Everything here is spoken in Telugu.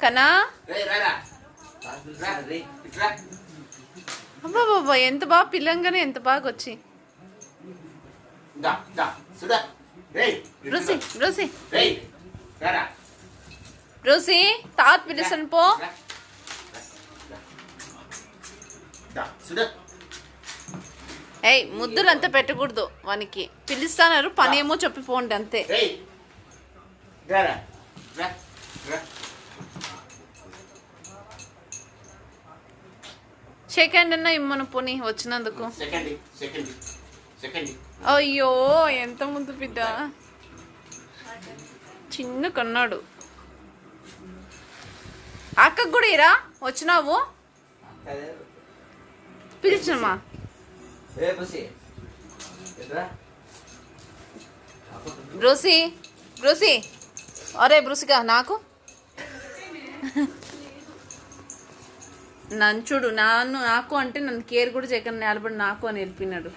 కనా అబ్బా బాబా ఎంత బాగా పిల్లంగానే ఎంత బాగా వచ్చి బ్రూసీ బ్రూసీ బ్రూసీ తాత పిలుస్తాను పో. ఏయ్ ముద్దులు అంతా పెట్టకూడదు వానికి, పిలుస్తానారు పని ఏమో చెప్పిపోండి అంతే. షేక్ హ్యాండ్ అన్నా ఇమ్మను పోనీ వచ్చినందుకు. అయ్యో ఎంత ముద్దు బిడ్డ, చిన్న కన్నాడు. అక్కకు కూడా ఇరా వచ్చినావు, పిలిచమ్మా. బ్రూసీ బ్రూసీ అరే బ్రూసిగా నాకు నన్ను చూడు, నాకు అంటే నన్ను కేర్ కూడా చేయకుండా నిలబడి నాకు అని వెళ్ళిపోయినాడు.